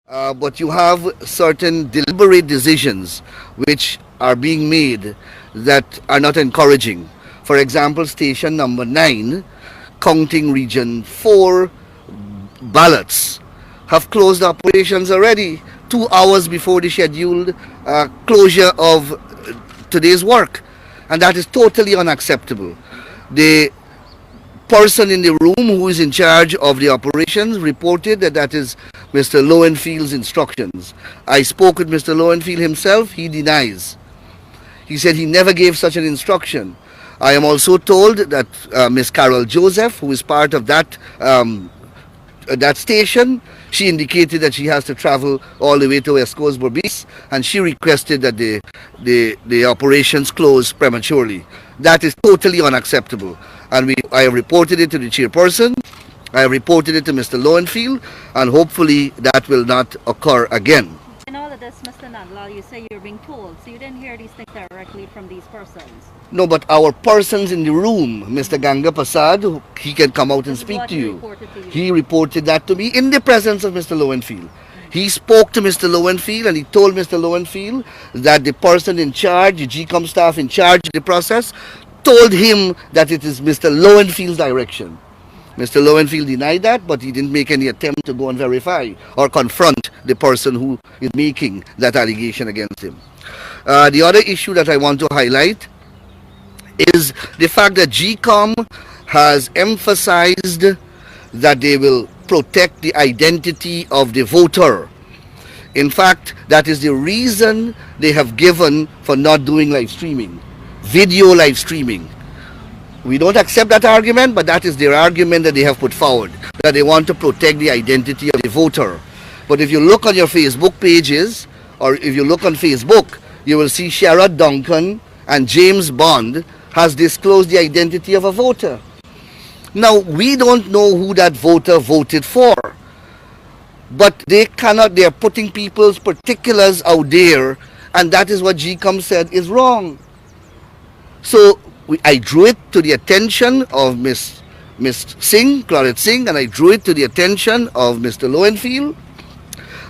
But you have certain deliberate decisions which are being made that are not encouraging. For example, station number 9, counting region 4 ballots, have closed operations already 2 hours before the scheduled closure of today's work. And that is totally unacceptable. The person in the room who is in charge of the operations reported that that is Mr. Lowenfield's instructions. I spoke with Mr. Lowenfield himself. He denies. He said he never gave such an instruction. I am also told that Miss Carol Joseph, who is part of that station, she indicated that she has to travel all the way to West Coast Berbice, and she requested that the operations close prematurely. That is totally unacceptable. And I have reported it to the chairperson, I have reported it to Mr. Lowenfield, and hopefully that will not occur again. In all of this, Mr. Nandlal, you say you're being told, so you didn't hear these things directly from these persons. No, but our persons in the room, Mr. Ganga Prasad, he can come out and speak to you. He reported that to me in the presence of Mr. Lowenfield. He spoke to Mr. Lowenfield and he told Mr. Lowenfield that the person in charge, the GECOM staff in charge of the process, told him that it is Mr. Lowenfield's direction. Mr. Lowenfield denied that, but he didn't make any attempt to go and verify or confront the person who is making that allegation against him. The other issue that I want to highlight is the fact that GECOM has emphasized that they will protect the identity of the voter. In fact, that is the reason they have given for not doing live streaming, video live streaming. We don't accept that argument, but that is their argument that they have put forward, that they want to protect the identity of the voter. But if you look on your Facebook pages, or if you look on Facebook, you will see Sherrod Duncan and James Bond has disclosed the identity of a voter. Now, we don't know who that voter voted for, but they are putting people's particulars out there, and that is what GECOM said is wrong. So I drew it to the attention of Miss Singh, Claudette Singh, and I drew it to the attention of Mr. Lowenfield.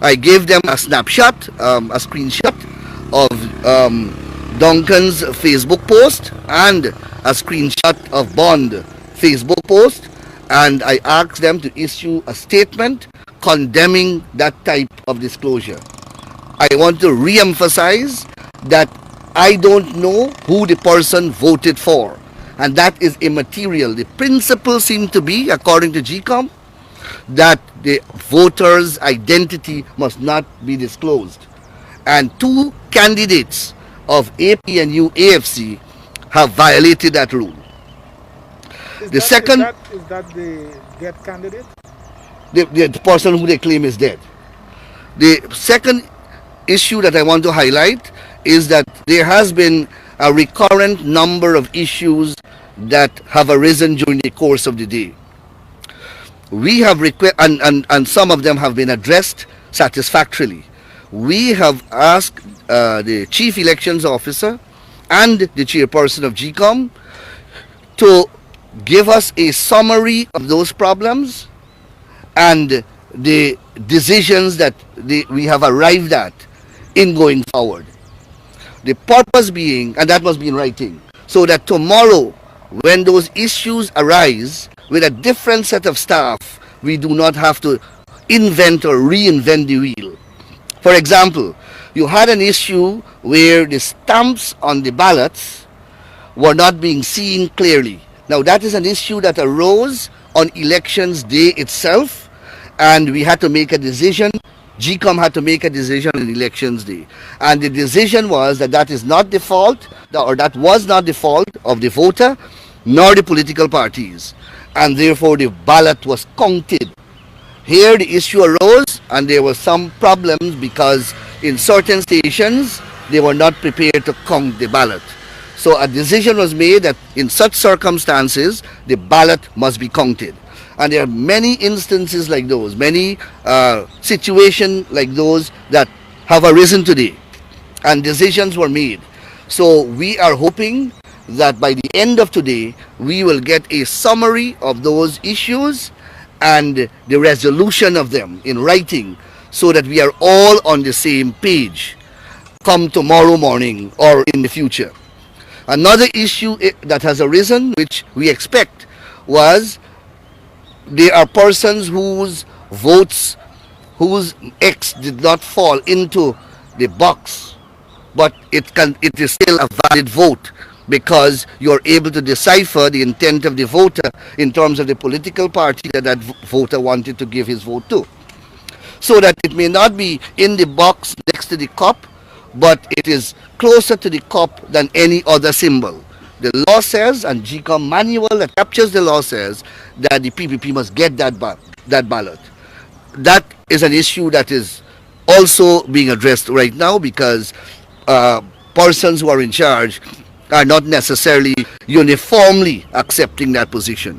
I gave them a snapshot, a screenshot of Duncan's Facebook post and a screenshot of Bond Facebook post, and I asked them to issue a statement condemning that type of disclosure. I want to re-emphasize that I don't know who the person voted for, and that is immaterial. The principle seems to be, according to GECOM, that the voter's identity must not be disclosed. And 2 candidates of APNU AFC have violated that rule. Is that the dead candidate? The person who they claim is dead. The second issue that I want to highlight is that there has been a recurrent number of issues that have arisen during the course of the day. We have and some of them have been addressed satisfactorily. We have asked the Chief Elections Officer and the Chairperson of GECOM to give us a summary of those problems and the decisions that we have arrived at in going forward. The purpose being, and that must be in writing, so that tomorrow when those issues arise with a different set of staff, we do not have to invent or reinvent the wheel. For example, you had an issue where the stamps on the ballots were not being seen clearly. Now that is an issue that arose on elections day itself, and we had to make a decision. GECOM had to make a decision on elections day, and the decision was that that is not the fault, or that was not the fault of the voter nor the political parties, and therefore the ballot was counted. Here the issue arose and there were some problems because in certain stations they were not prepared to count the ballot. So a decision was made that in such circumstances the ballot must be counted. And there are many instances like those, many situations like those that have arisen today, and decisions were made. So we are hoping that by the end of today, we will get a summary of those issues and the resolution of them in writing, so that we are all on the same page come tomorrow morning or in the future. Another issue that has arisen, which we expect, was there are persons whose votes, whose X did not fall into the box, but it is still a valid vote because you're able to decipher the intent of the voter in terms of the political party that voter wanted to give his vote to. So that it may not be in the box next to the cup, but it is closer to the cup than any other symbol. The law says, and GECOM manual that captures the law says, that the PPP must get that ballot. That is an issue that is also being addressed right now because persons who are in charge are not necessarily uniformly accepting that position.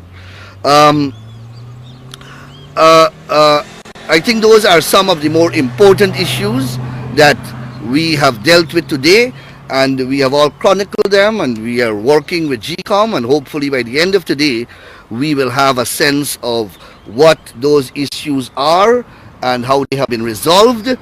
I think those are some of the more important issues that we have dealt with today, and we have all chronicled them, and we are working with GECOM, and hopefully by the end of today we will have a sense of what those issues are and how they have been resolved,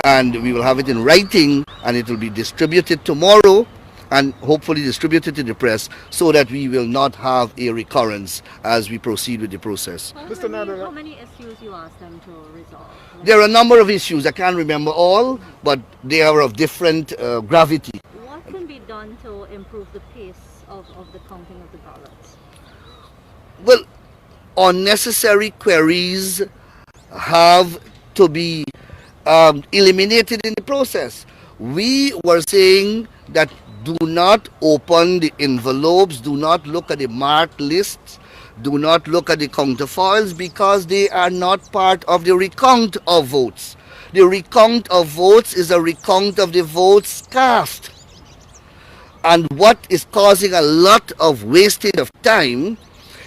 and we will have it in writing, and it will be distributed tomorrow and hopefully distributed to the press so that we will not have a recurrence as we proceed with the process. How many issues you asked them to resolve? There are a number of issues. I can't remember all, but they are of different gravity. What can be done to improve the pace of the counting of the ballots? Well, unnecessary queries have to be eliminated in the process. We were saying that do not open the envelopes, do not look at the marked lists, do not look at the counterfoils because they are not part of the recount of votes. The recount of votes is a recount of the votes cast. And what is causing a lot of wastage of time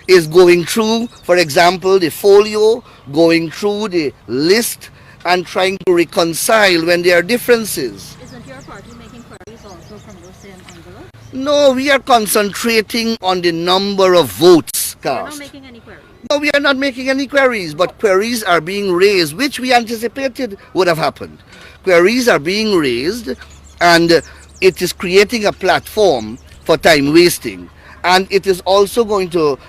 is going through, for example, the folio, going through the list and trying to reconcile when there are differences. Isn't your party making queries also from those same envelopes? No, we are concentrating on the number of votes cast. You're not making any queries? No, we are not making any queries, but queries are being raised, which we anticipated would have happened. Queries are being raised, and it is creating a platform for time wasting. And it is also going to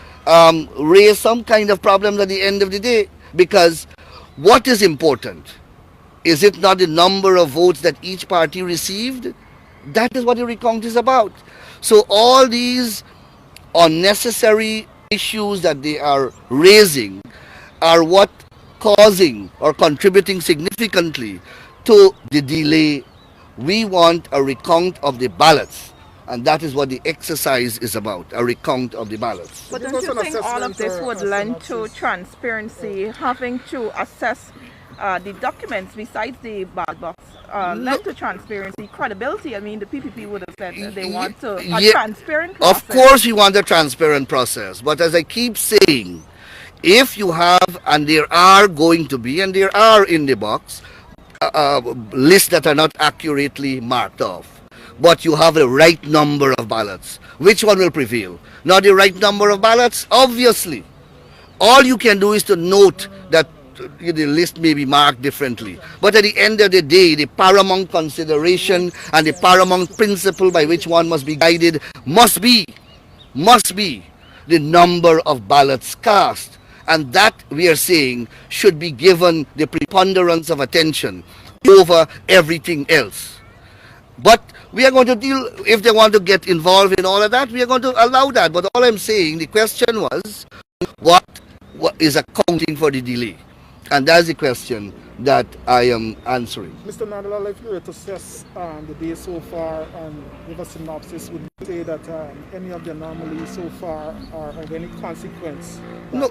raise some kind of problems at the end of the day, because what is important? Is it not the number of votes that each party received? That is what the recount is about. So all these unnecessary issues that they are raising are what causing or contributing significantly to the delay. We want a recount of the ballots, and that is what the exercise is about, a recount of the ballots. But don't you think all of this would lend to transparency, having to assess the documents besides the ballot box, lend to transparency, credibility? I mean, the PPP would have said they want a transparent process. Of course we want a transparent process, but as I keep saying, if you have, and there are going to be, and there are in the box, lists that are not accurately marked off, but you have the right number of ballots, which one will prevail? Not the right number of ballots? Obviously. All you can do is to note that the list may be marked differently. But at the end of the day, the paramount consideration and the paramount principle by which one must be guided must be the number of ballots cast. And that, we are saying, should be given the preponderance of attention over everything else. But we are going to deal, if they want to get involved in all of that, we are going to allow that. But all I'm saying, the question was, what is accounting for the delay? And that's the question that I am answering. Mr. Nadala, if you were to assess the day so far and give a synopsis, would you say that any of the anomalies so far are of any consequence? No.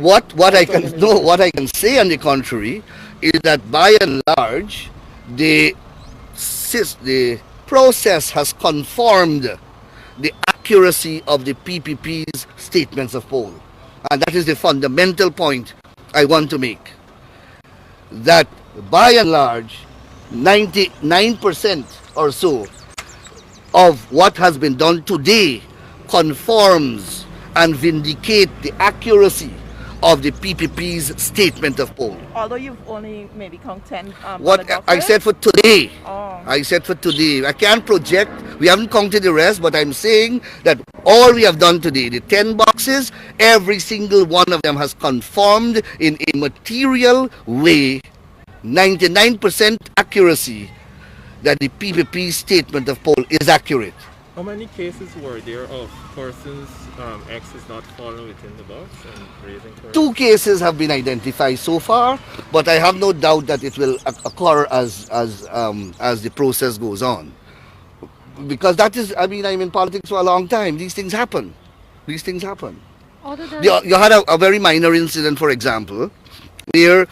What I can say on the contrary is that by and large, the process has confirmed the accuracy of the PPP's statements of poll. And that is the fundamental point I want to make. That by and large, 99% or so of what has been done today conforms and vindicate the accuracy of the PPP's statement of poll. Although you've only maybe count 10 What ballot I boxes? said for today. Oh. I said for today. I can't project. We haven't counted the rest, but I'm saying that all we have done today, the 10 boxes, every single one of them has conformed in a material way, 99% accuracy, that the PPP statement of poll is accurate. How many cases were there of persons X's not falling within the box and raising queries? 2 cases have been identified so far, but I have no doubt that it will occur as the process goes on. Because that is, I mean, I'm in politics for a long time. These things happen. These things happen. Other than You had a very minor incident, for example, where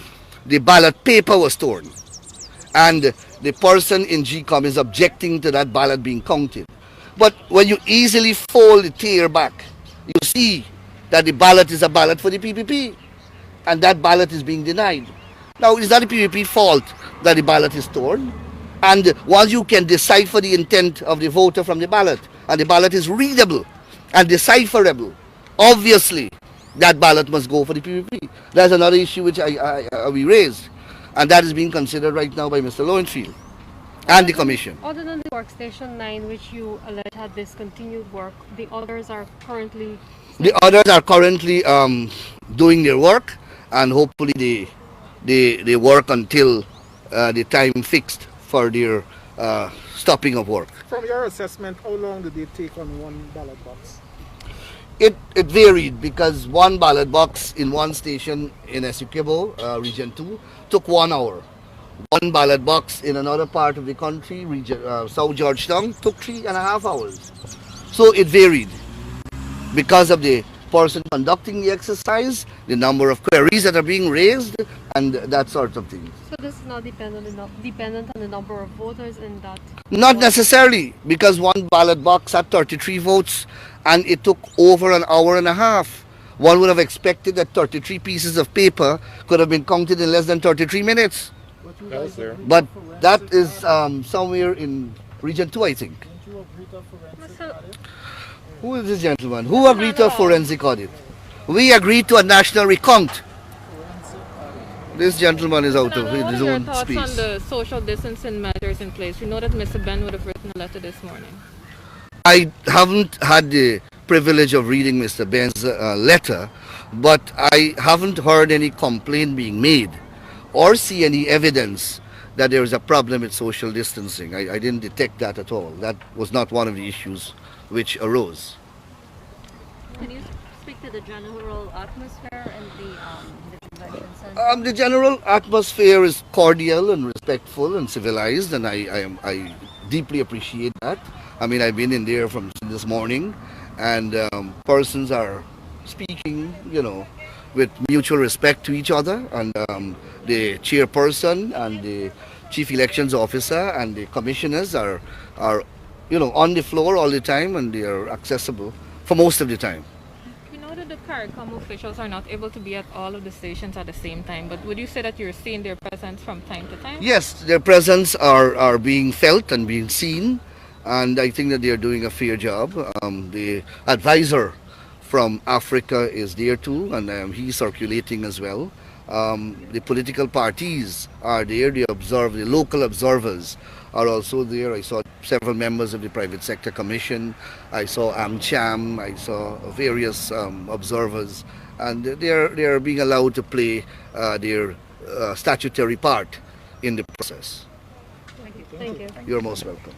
the ballot paper was torn, and the person in GECOM is objecting to that ballot being counted. But when you easily fold the tear back, you see that the ballot is a ballot for the PPP, and that ballot is being denied. Now, is that the PPP fault that the ballot is torn? And once you can decipher the intent of the voter from the ballot, and the ballot is readable and decipherable, obviously that ballot must go for the PPP. That's another issue which we raised, and that is being considered right now by Mr. Lowenfield and the Commission. Other than the workstation 9, which you allege had discontinued work, the others are currently... The others are currently doing their work, and hopefully they work until the time fixed for their stopping of work. From your assessment, how long did they take on one ballot box? It varied, because one ballot box in one station in Essequibo, Region 2, took 1 hour. One ballot box in another part of the country, region, South Georgetown, took 3.5 hours. So it varied because of the person conducting the exercise, the number of queries that are being raised, and that sort of thing. So this is not dependent on the number of voters in that? Not necessarily, because one ballot box had 33 votes and it took over an hour and a half. One would have expected that 33 pieces of paper could have been counted in less than 33 minutes. But that is somewhere in Region 2, I think. Who is this gentleman? Who agreed to a forensic audit? We agreed to a national recount. This gentleman is out of his own What are your space. thoughts on the social distancing measures in place? We know that Mr. Ben would have written a letter this morning. I haven't had the privilege of reading Mr. Ben's letter, but I haven't heard any complaint being made or see any evidence that there is a problem with social distancing. I didn't detect that at all. That was not one of the issues which arose. Can you speak to the general atmosphere and the convention center? The general atmosphere is cordial and respectful and civilized, and I deeply appreciate that. I mean, I've been in there from this morning, and persons are speaking, you know, with mutual respect to each other, and the chairperson and the chief elections officer and the commissioners are you know, on the floor all the time, and they are accessible for most of the time. We know that the CARICOM officials are not able to be at all of the stations at the same time, but would you say that you're seeing their presence from time to time? Yes, their presence are being felt and being seen, and I think that they are doing a fair job. The advisor from Africa is there too, and he's circulating as well. The political parties are there, the local observers are also there. I saw several members of the Private Sector Commission, I saw AmCham, I saw various observers, and they are being allowed to play their statutory part in the process. Thank you. You're most welcome.